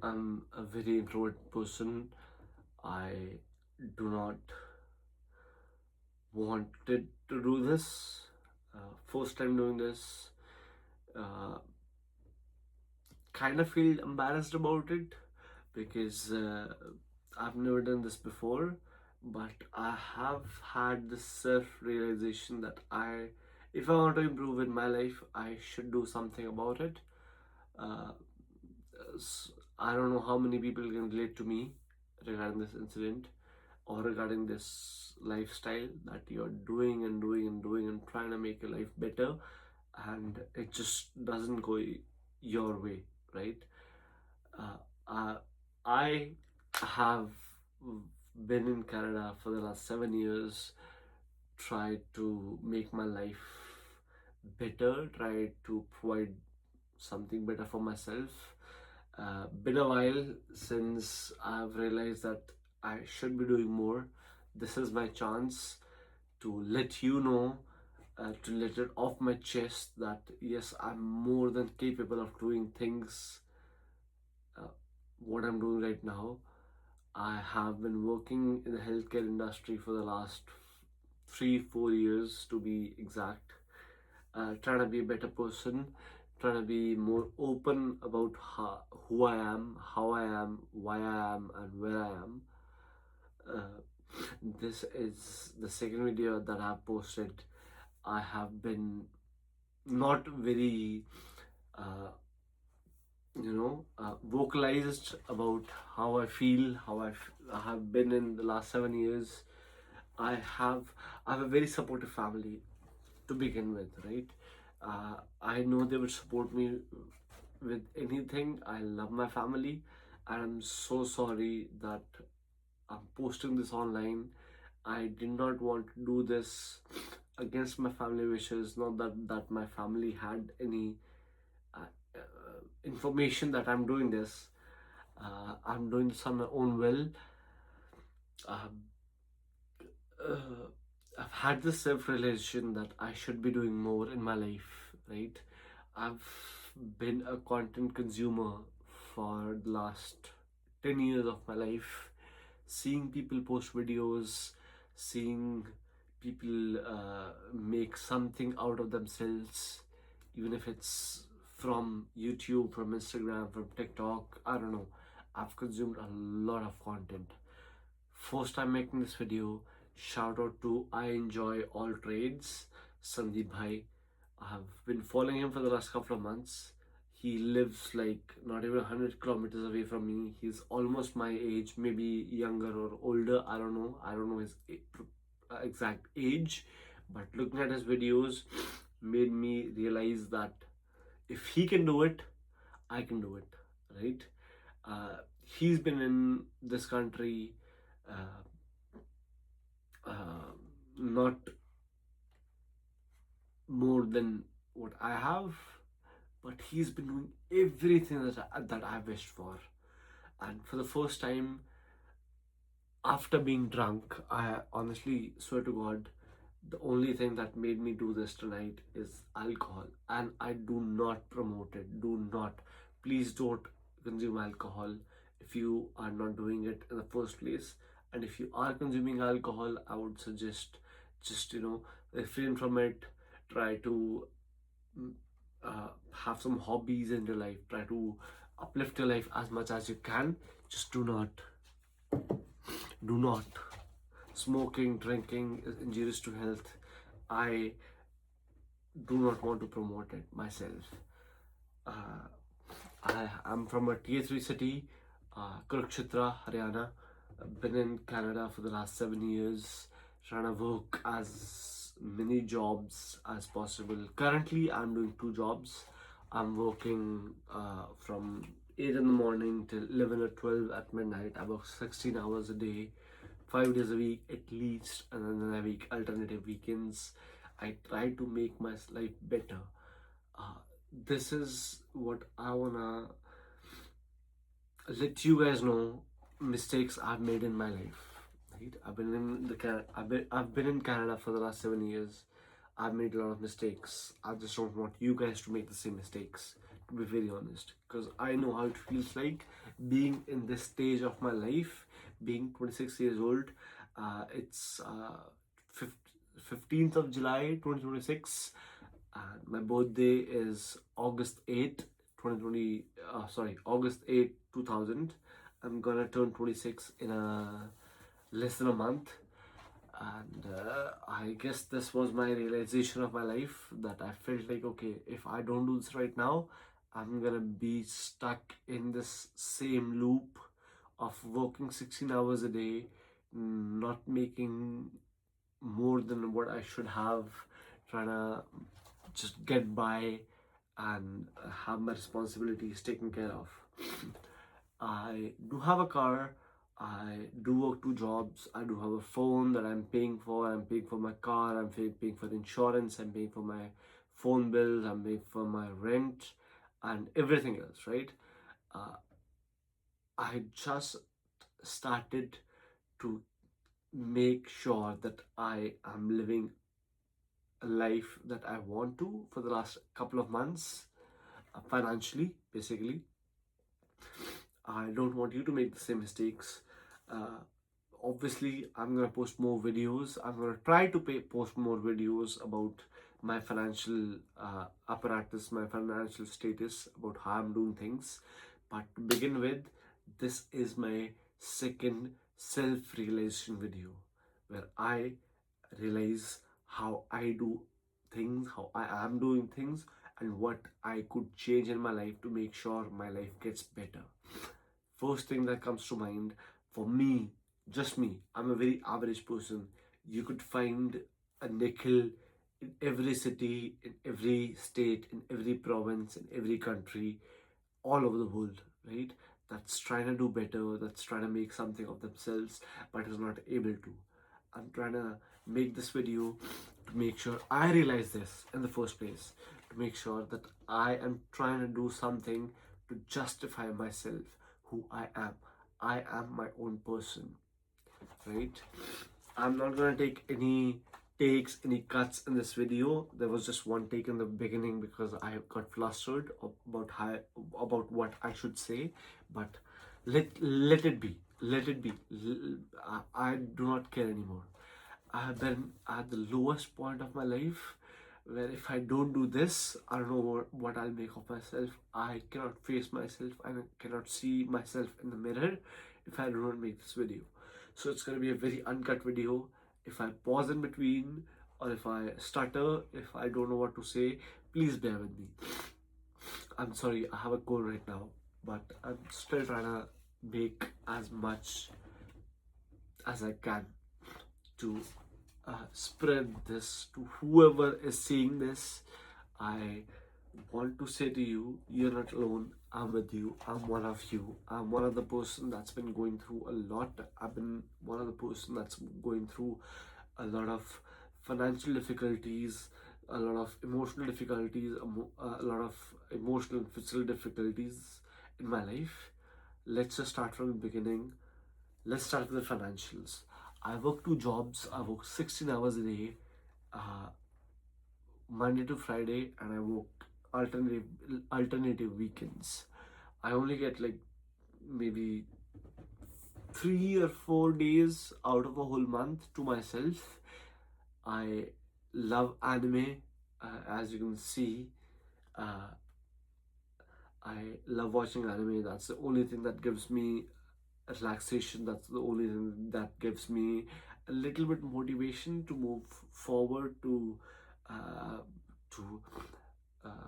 I'm a very introvert person. I do not wanted to do this. First time doing this. Uh, kind of feel embarrassed about it because I've never done this before. But I have had this self realization that if I want to improve in my life, I should do something about it. Uh, I don't know how many people can relate to me regarding this incident or regarding this lifestyle that you're doing and doing and doing and trying to make your life better, and it just doesn't go your way, right? Uh, uh, I have been in Canada for the last 7 years, tried to make my life better, tried to provide something better for myself. Been a while since I've realized that I should be doing more. This is my chance to let you know, to let it off my chest that yes, I'm more than capable of doing things uh, what I'm doing right now. I have been working in the healthcare industry for the last 3-4 years to be exact, trying to be a better person, trying to be more open about who I am, how I am, why I am, and where I am. Uh, this is the second video that I've posted. I have been not very, uh, vocalized about how I feel, I have been in the last 7 years. I have I have a very supportive family to begin with, right? I know they would support me with anything. I love my family, and I'm so sorry that I'm posting this online. I did not want to do this against my family wishes. Not that my family had any uh, information that I'm doing this. I'm doing this on my own will. Uh, uh, I've had this self realization that I should be doing more in my life, right? I've been a content consumer for the last 10 years of my life, seeing people post videos, seeing people make something out of themselves, even if it's from YouTube, from Instagram, from TikTok, I don't know. I've consumed a lot of content. First time making this video, shout out to I Enjoy All Trades, Sandeep Bhai. I have been following him for the last couple of months. He lives like not even 100 kilometers away from me. He's almost my age, maybe younger or older. I don't know. I don't know his exact age, but looking at his videos made me realize that if he can do it, I can do it, right? He's been in this country uh, uh, not more than what I have, but he's been doing everything that I wished for. And for the first time, after being drunk, I honestly swear to God, the only thing that made me do this tonight is alcohol. And I do not promote it. Do not. Please don't consume alcohol if you are not doing it in the first place. And if you are consuming alcohol, I would suggest just, refrain from it. Try to mm, have some hobbies in your life. Try to uplift your life as much as you can. Just do not. Smoking, drinking is injurious to health. I do not want to promote it myself. Uh, I am from a tier 3 city, Kurukshetra, Haryana. I've been in Canada for the last 7 years, trying to work as many jobs as possible. Currently, I'm doing two jobs. I'm working from 8 in the morning till 11 or 12 at midnight. I work 16 hours a day, 5 days a week at least, and then I week alternative weekends. I try to make my life better. Uh, this is what I wanna let you guys know, mistakes I've made in my life. Right? I've been in Canada for the last 7 years. I've made a lot of mistakes. I just don't want you guys to make the same mistakes. to be very honest, because I know how it feels like being in this stage of my life, being 26 years old. It's 15th of July 2026, and my birthday is August 8th, 2020. August 8th, 2000. I'm gonna turn 26 in a less than a month, and I guess this was my realization of my life, that I felt like, okay, if I don't do this right now, I'm gonna be stuck in this same loop of working 16 hours a day, not making more than what I should have, trying to just get by and have my responsibilities taken care of. I do have a car. I do work two jobs. I do have a phone that I'm paying for. I'm paying for my car. I'm paying for the insurance. I'm paying for my phone bills. I'm paying for my rent and everything else, right? Uh, I just started to make sure that I am living a life that I want to for the last couple of months, financially, basically. I don't want you to make the same mistakes. Uh, Obviously, I'm gonna post more videos. I'm gonna try to post more videos about my financial apparatus, my financial status, about how I'm doing things. But to begin with, this is my second self-realization video, where I realize how I do things, how I am doing things, and what I could change in my life to make sure my life gets better. First thing that comes to mind for me, just me, I'm a very average person. You could find a Nikhil in every city, in every state, in every province, in every country, all over the world, right? That's trying to do better, that's trying to make something of themselves, but is not able to. I'm trying to make this video to make sure I realize this in the first place, to make sure that I am trying to do something to justify myself, who I am. I am my own person, right? I'm not gonna take any takes, any cuts in this video. There was just one take in the beginning because I got flustered about about what I should say, but let it be. Let it be. I do not care anymore. I have been at the lowest point of my life, where if I don't do this, I don't know what I'll make of myself. I cannot face myself. I cannot see myself in the mirror if I do not make this video. So it's going to be a very uncut video. If I pause in between, or if I stutter, if I don't know what to say, please bear with me. I'm sorry, I have a cold right now, but I'm still trying to make as much as I can to spread this to whoever is seeing this. I want to say to you, you're not alone. I'm with you. I'm one of you. I'm one of the person that's been going through a lot. I've been one of the person that's going through a lot of financial difficulties, a lot of emotional difficulties, a lot of emotional and physical difficulties in my life. Let's just start from the beginning. Let's start with the financials. I work two jobs. I work 16 hours a day, uh, Monday to Friday, and I work alternative weekends. I only get like maybe 3 or 4 days out of a whole month to myself. I love anime, as you can see. Uh, I love watching anime. That's the only thing that gives me relaxation. That's the only thing that gives me a little bit motivation to move forward, uh, to uh,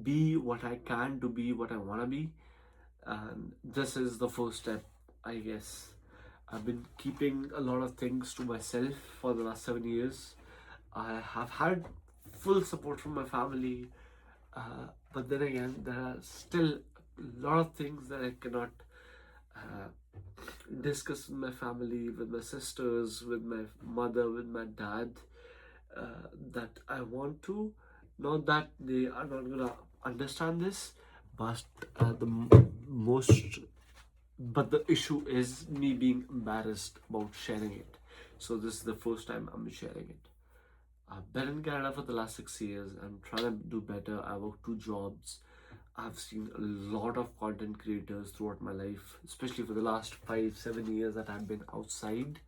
be what I can, to be what I want to be. And this is the first step, I guess. I've been keeping a lot of things to myself for the last 7 years. I have had full support from my family, but then again, there are still a lot of things that I cannot uh, discuss with my family, with my sisters, with my mother, with my dad, that I want to. Not that they are not gonna understand this, but most, but the issue is me being embarrassed about sharing it. So this is the first time I'm sharing it. I've been in Canada for the last 6 years. I'm trying to do better. I work two jobs. I've seen a lot of content creators throughout my life, especially for the last 5, 7 years that I've been outside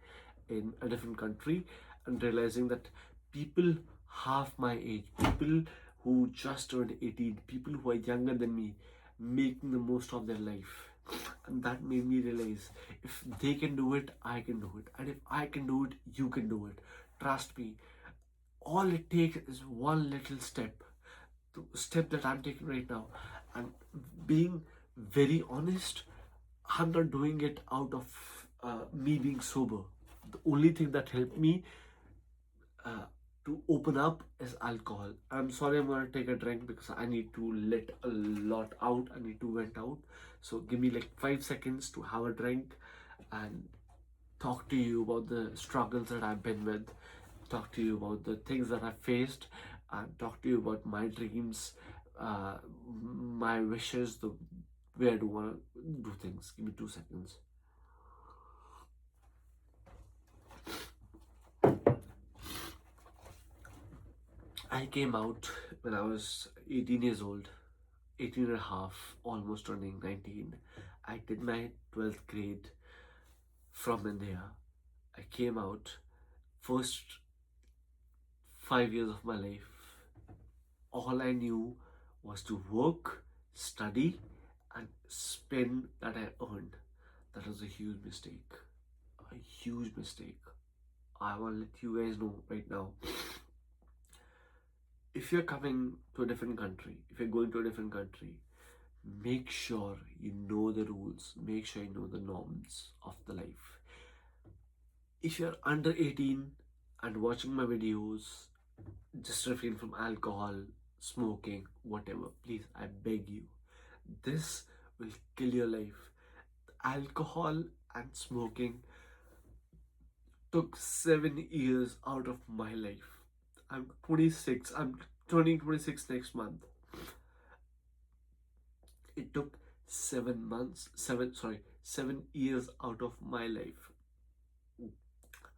in a different country, and realizing that people half my age, people who just turned 18, people who are younger than me, making the most of their life. And that made me realize, if they can do it, I can do it. And if I can do it, you can do it. Trust me, all it takes is one little step, the step that I'm taking right now. And being very honest, I'm not doing it out of me being sober. The only thing that helped me uh, to open up is alcohol. I'm sorry, I'm gonna take a drink because I need to let a lot out. I need to vent out. So give me like 5 seconds to have a drink and talk to you about the struggles that I've been with, talk to you about the things that I've faced, and talk to you about my dreams, my wishes, the where do I want to do things. Give me 2 seconds. I came out when I was 18 years old, 18 and a half, almost turning 19. I did my 12th grade from India. I came out, first 5 years of my life, all I knew was to work, study, and spend that I earned. That was a huge mistake. A huge mistake. I want to let you guys know right now. If you're coming to a different country, if you're going to a different country, make sure you know the rules, make sure you know the norms of the life. If you're under 18 and watching my videos, just refrain from alcohol, smoking, whatever. Please, I beg you. This will kill your life. Alcohol and smoking took 7 years out of my life. I'm 26. I'm turning 26 next month. It took 7 years out of my life.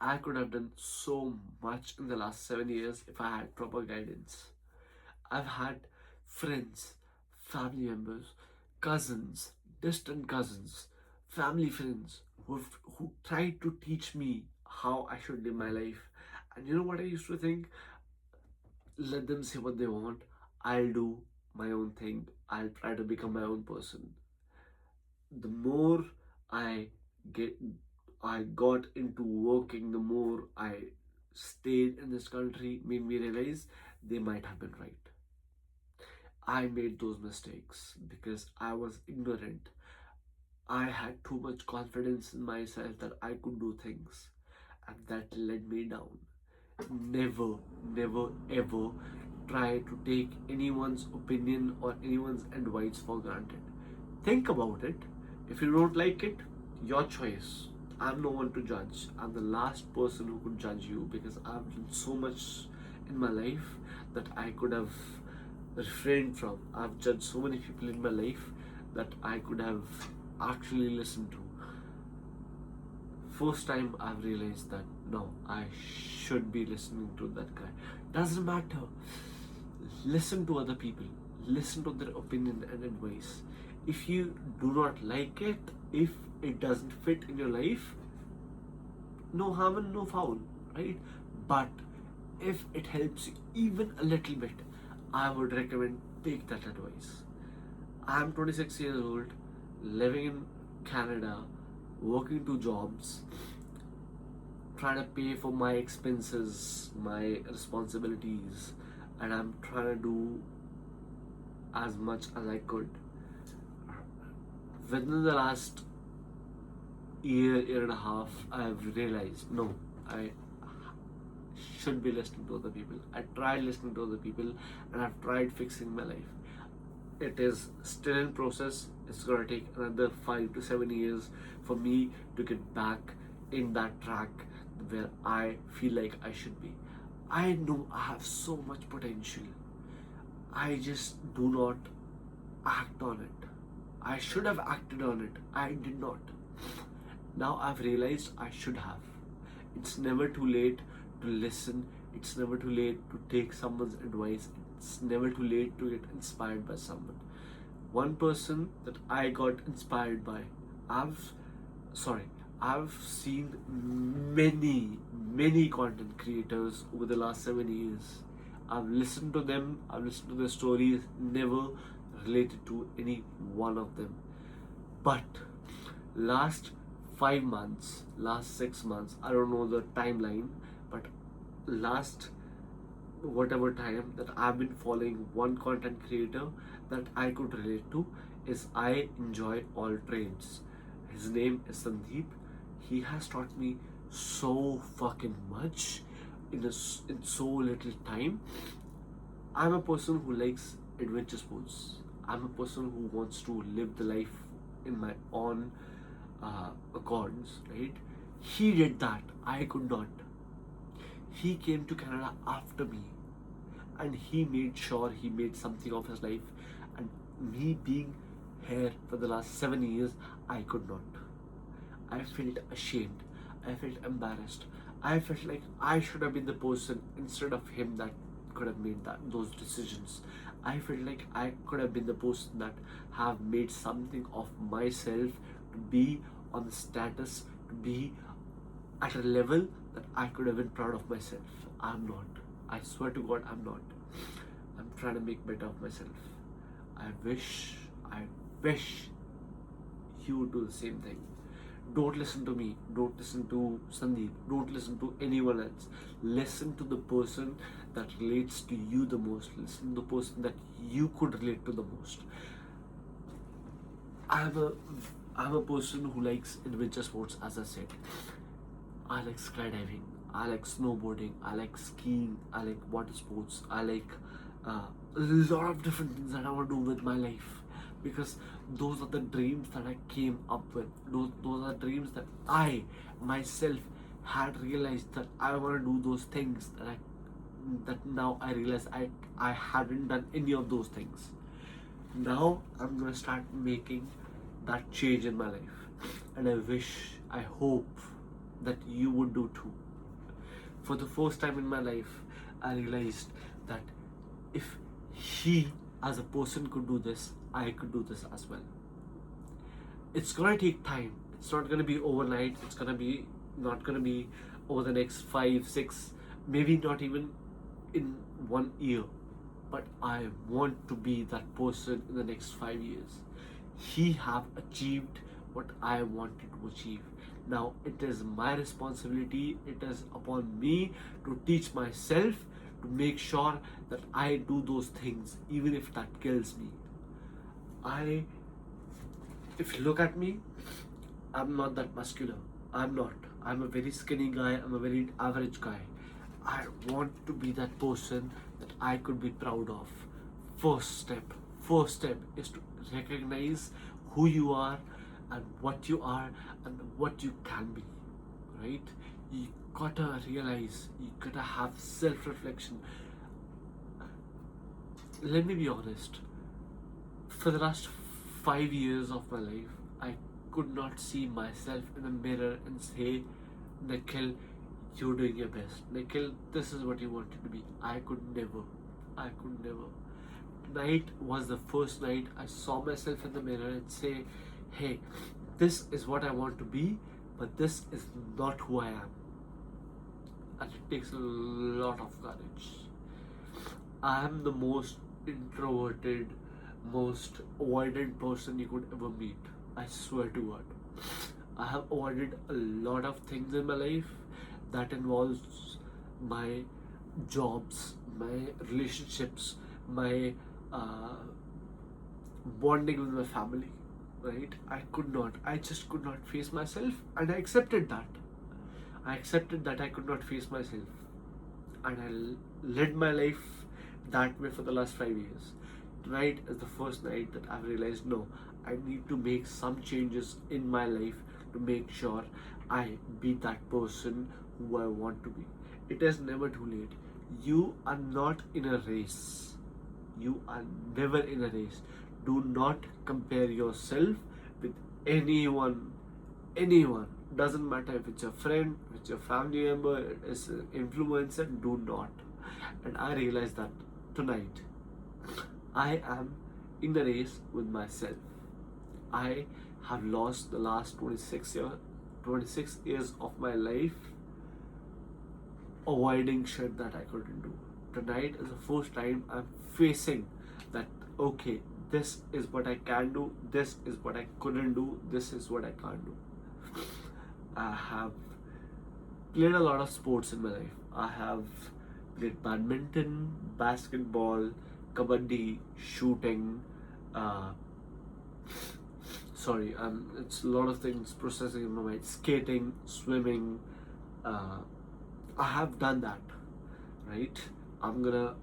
I could have done so much in the last 7 years if I had proper guidance. I've had friends, family members, cousins, distant cousins, family friends who tried to teach me how I should live my life. And you know what I used to think? Let them say what they want. I'll do my own thing. I'll try to become my own person. The more I get I got into working, the more I stayed in this country, made me realize they might have been right. I made those mistakes because I was ignorant. I had too much confidence in myself that I could do things, and that led me down. Never, never, ever try to take anyone's opinion or anyone's advice for granted. Think about it. If you don't like it, your choice. I'm no one to judge. I'm the last person who could judge you because I've done so much in my life that I could have refrained from. I've judged so many people in my life that I could have actually listened to. First time I've realized that no, I should be listening to that guy. Doesn't matter. Listen to other people. Listen to their opinion and advice. If you do not like it, if it doesn't fit in your life, no harm and no foul, right? But if it helps you even a little bit, I would recommend take that advice. I'm 26 years old, living in Canada, working 2 jobs, trying to pay for my expenses, my responsibilities, and I'm trying to do as much as I could. Within the last year and a half, I've realized no, I should be listening to other people. I tried listening to other people and I've tried fixing my life. It is still in process. It's gonna take another 5 to 7 years for me to get back in that track where I feel like I should be. I know I have so much potential. I just do not act on it. I should have acted on it. I did not. Now I've realized I should have. It's never too late to listen. It's never too late to take someone's advice. It's never too late to get inspired by someone. one person that I got inspired by. I've sorry, I've seen many content creators over the last 7 years. I've listened to them, I've listened to their stories, never related to any one of them. But last 5 months, last 6 months, I don't know the timeline, but last whatever time that I've been following one content creator that I could relate to is I enjoy all trades. His name is Sandeep. He has taught me so fucking much in so little time. I'm a person who likes adventure sports. I'm a person who wants to live the life in my own accords, right? He did that. I could not. He came to Canada after me, and he made sure he made something of his life. And me being here for the last 7 years, I could not. I felt ashamed. I felt embarrassed. I felt like I should have been the person instead of him that could have made those decisions. I felt like I could have been the person that have made something of myself to be on the status, to be at a level that I could have been proud of myself. I'm not. I swear to God, I'm not. I'm trying to make better of myself. I wish you would do the same thing. Don't listen to me. Don't listen to Sandeep. Don't listen to anyone else. Listen to the person that relates to you the most. Listen to the person that you could relate to the most. I'm a I'm a person who likes adventure sports, as I said. I like skydiving. I like snowboarding. I like skiing. I like water sports. I like a lot of different things that I want to do with my life, because those are the dreams that I came up with. Those are dreams that I myself had realized that I want to do those things that now I realize I hadn't done any of those things. Now I'm gonna start making that change in my life, and I hope that you would do too. For the first time in my life, I realized that if he as a person could do this, I could do this as well. It's gonna take time. It's not gonna be overnight. It's gonna be not gonna be over the next 5, 6, maybe not even in 1 year. But I want to be that person in the next 5 years. He have achieved what I wanted to achieve. Now it is my responsibility. It is upon me to teach myself to make sure that I do those things, even if that kills me. I If you look at me, I'm not that muscular. I'm not. I'm a very skinny guy. I'm a very average guy. I want to be that person that I could be proud of. First step is to recognize who you are and what you are and what you can be, right? You gotta realize, you gotta have self-reflection. Let me be honest. For the last 5 years of my life, I could not see myself in the mirror and say, Nikhil, you're doing your best. Nikhil, this is what you wanted to be. I could never. I could never. Night was the first night I saw myself in the mirror and say, hey, this is what I want to be, but this is not who I am. And it takes a lot of courage. I am the most introverted, most avoidant person you could ever meet. I swear to God. I have avoided a lot of things in my life that involves my jobs, my relationships, my bonding with my family. Right? I just could not face myself, and I accepted that. I accepted that I could not face myself, and I led my life that way for the last 5 years. Tonight is the first night that I've realized no, I need to make some changes in my life to make sure I be that person who I want to be. It is never too late. You are not in a race. You are never in a race. Do not compare yourself with anyone. Anyone. Doesn't matter if it's your friend, if it's your family member, it's an influencer, do not. And I realized that tonight I am in the race with myself. I have lost the last 26 years of my life avoiding shit that I couldn't do. Tonight is the first time I'm facing that, okay, this is what I can do, this is what I couldn't do, this is what I can't do. I have played a lot of sports in my life. I have played badminton, basketball, kabaddi, shooting, uh, it's a lot of things processing in my mind. Skating, swimming, uh, I have done that, right? I'm gonna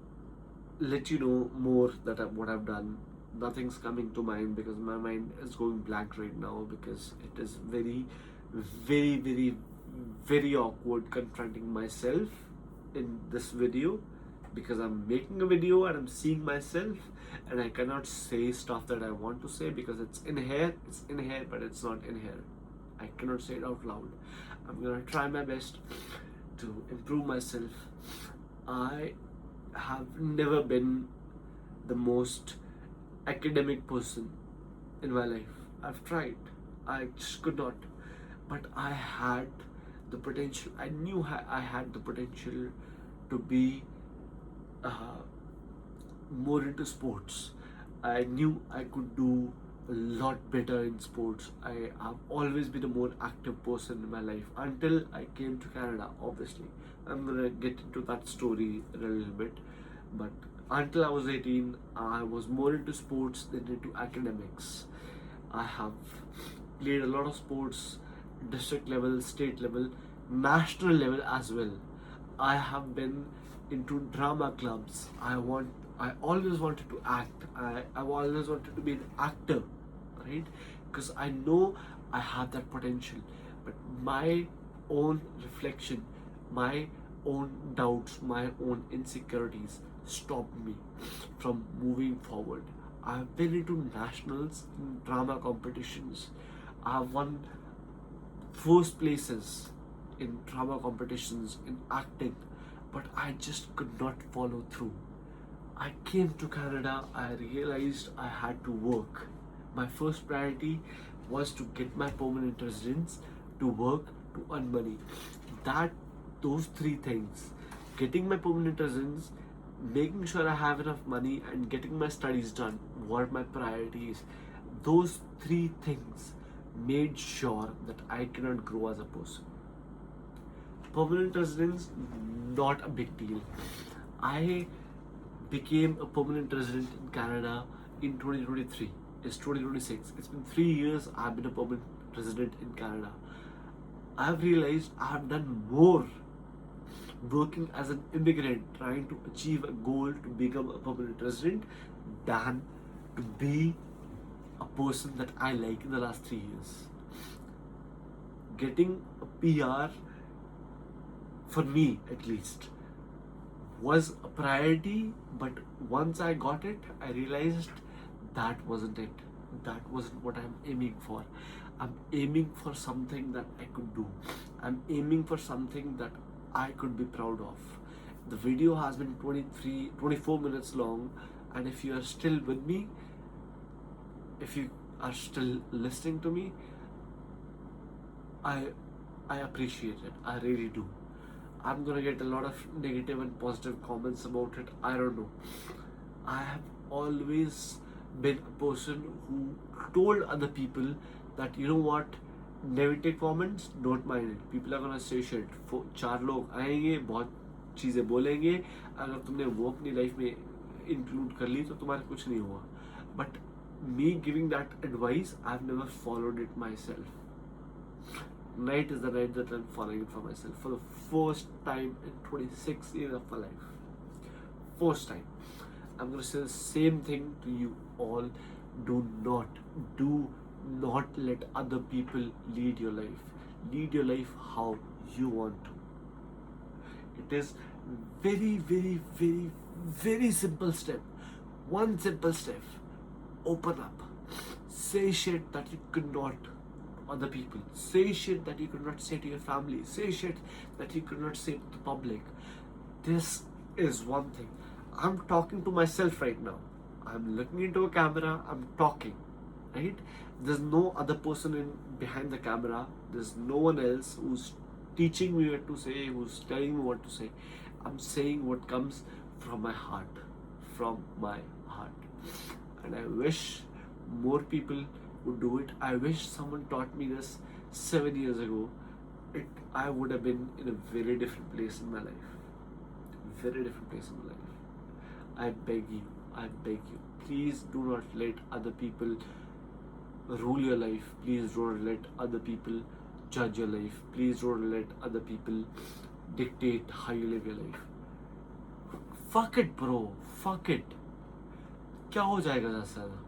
let you know more what I've done. Nothing's coming to mind because my mind is going blank right now because it is very, very, very, very awkward confronting myself in this video because I'm making a video and I'm seeing myself and I cannot say stuff that I want to say because it's in here, but it's not in here. I cannot say it out loud. I'm gonna try my best to improve myself. I have never been the most academic person in my life. I've tried. I just could not. But I had the potential. I knew I had the potential to be more into sports. I knew I could do a lot better in sports. I have always been a more active person in my life until I came to Canada, obviously. I'm gonna get into that story in a little bit. But until I was 18, I was more into sports than into academics. I have played a lot of sports, district level, state level, national level as well. I have been into drama clubs. I always wanted to act. I've always wanted to be an actor, right? Because I know I have that potential. But my own reflection, my own doubts, my own insecurities stopped me from moving forward. I've been into nationals in drama competitions. I've won first places in drama competitions in acting, but I just could not follow through. I came to Canada, I realized I had to work. My first priority was to get my permanent residence, to work, to earn money. Those three things, getting my permanent residence, making sure I have enough money, and getting my studies done were my priorities. Those three things made sure that I cannot grow as a person. Permanent residence, not a big deal. I became a permanent resident in Canada in 2023. It's 2026. It's been 3 years I've been a permanent resident in Canada. I've realized I have done more working as an immigrant trying to achieve a goal to become a permanent resident than to be a person that I like in the last 3 years. Getting a PR, for me at least, was a priority, but once I got it, I realized that wasn't it. That wasn't what I'm aiming for. I'm aiming for something that I could do. I'm aiming for something that I could be proud of. The video has been 24 minutes long, and if you are still with me, if you are still listening to me, I appreciate it. I really do. I'm gonna get a lot of negative and positive comments about it. I don't know. I have always been a person who told other people that, you know what, negative comments, don't mind it. People are gonna say shit. 4 लोग आएंगे, बहुत चीज़ें बोलेंगे. अगर तुमने वो अपनी life में इंक्लूड कर ली तो तुम्हारा कुछ नहीं हुआ. But me giving that advice, I've never followed it myself. Night is the night that I'm following it for myself for the first time in 26 years of my life. First time. I'm going to say the same thing to you all. Do not let other people lead your life. Lead your life how you want to. It is very, very, very, very simple step. One simple step. Open up. Say shit that you could not other people. Say shit that you could not say to your family. Say shit that you could not say to the public. This is one thing. I'm talking to myself right now. I'm looking into a camera, I'm talking, right? There's no other person in behind the camera. There's no one else who's teaching me what to say, who's telling me what to say. I'm saying what comes from my heart, from my heart. And I wish more people would do it. I wish someone taught me this 7 years ago. I would have been in a very different place in my life. Very different place in my life. I beg you, please do not let other people rule your life. Please don't let other people judge your life. Please don't let other people dictate how you live your life. Fuck it, bro. Fuck it. क्या हो जाएगा ज़्यादा से ज़्यादा?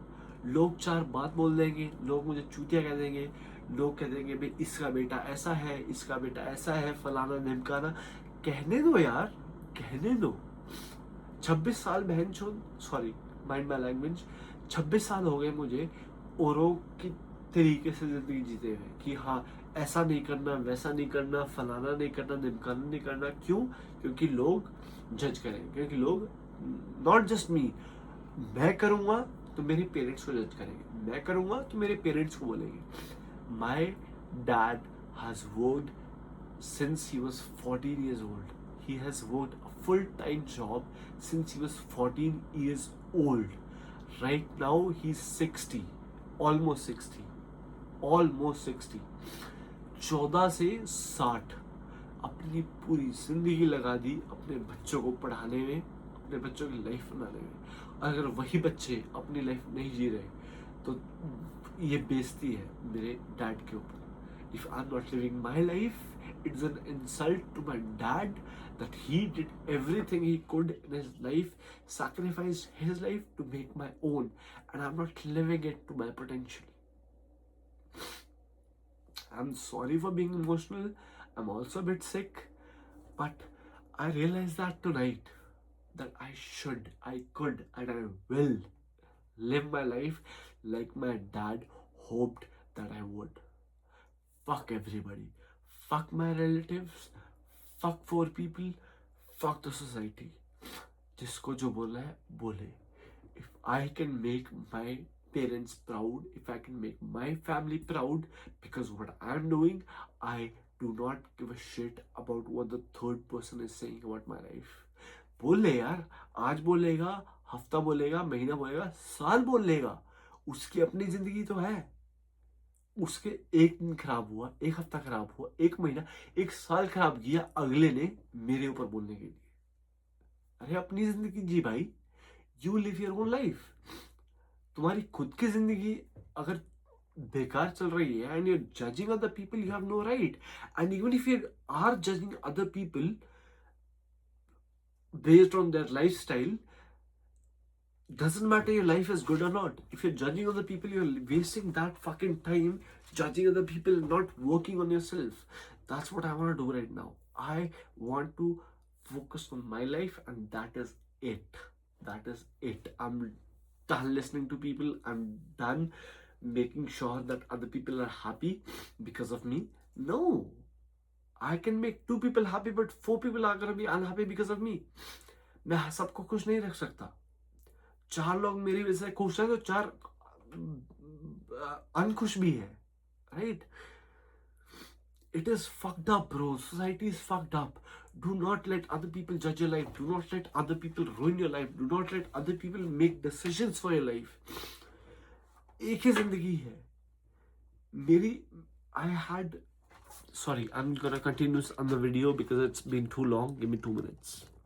लोग चार बात बोल देंगे, लोग मुझे चूतिया कह देंगे, लोग कह देंगे भाई इसका बेटा ऐसा है, इसका बेटा ऐसा है, फलाना ढिमकाना. कहने दो यार, कहने दो. 26 साल बहन छोड़, सॉरी माइंड माई लैंग्वेज, 26 साल हो गए मुझे औरों की तरीके से ज़िंदगी जीते हुए कि हाँ ऐसा नहीं करना, वैसा नहीं करना, फलाना नहीं करना, ढिमकाना नहीं करना. क्यों? क्योंकि लोग जज करेंगे, क्योंकि लोग, नॉट जस्ट मी, मैं करूँगा तो मेरे पेरेंट्स को जज करेंगे, मैं करूँगा तो मेरे पेरेंट्स को बोलेंगे. My dad has worked since he was 14 years old. He has worked a full-time job since he was 14 years old. Right now he's 60, almost 60, almost 60. 14 से 60 अपनी पूरी जिंदगी लगा दी अपने बच्चों को पढ़ाने में, अपने बच्चों की लाइफ बनाने में. अगर वही बच्चे अपनी लाइफ नहीं जी रहे तो ये बेइज्जती है मेरे डैड के ऊपर. If I'm not living my life, it's an insult to my dad that he did everything he could in his life, sacrificed his life to make my own, and I'm not living it to my potential. I'm sorry for being emotional. I'm also a bit sick, but I realized that tonight that I should, I could, and I will live my life like my dad hoped that I would. Fuck everybody. Fuck my relatives. Fuck 4 people. Fuck the society. जिसको जो बोलना है बोले. If I can make my parents proud, if I can make my family proud because what I'm doing, I do not give a shit about what the third person is saying about my life. बोले यार, आज बोलेगा, हफ्ता बोलेगा, महीना बोलेगा, साल बोलेगा, उसकी अपनी जिंदगी तो है. उसके एक दिन खराब हुआ, एक हफ्ता खराब हुआ, एक महीना, एक साल खराब किया अगले ने मेरे ऊपर बोलने के लिए. अरे अपनी जिंदगी जी भाई. You live your own life. तुम्हारी खुद की जिंदगी अगर बेकार चल रही है and you are judging other people, you have no right. And even if you are judging other people based on their lifestyle, doesn't matter your life is good or not. If you're judging other people, you're wasting that fucking time judging other people, not working on yourself. That's what I want to do right now. I want to focus on my life, and that is it. That is it. I'm done listening to people. I'm done making sure that other people are happy because of me. No. I can make 2 people happy, but 4 people are going to be unhappy because of me. मैं सबको खुश नहीं रख सकता. 4 लोग मेरी वजह से खुश हैं तो 4 अनखुश भी है, right? It is fucked up, bro. Society is fucked up. Do not let other people judge your life. Do not let other people ruin your life. Do not let other people make decisions for your life. एक ही जिंदगी है मेरी. I had, sorry, I'm gonna continue on the video because it's been too long. Give me 2 minutes.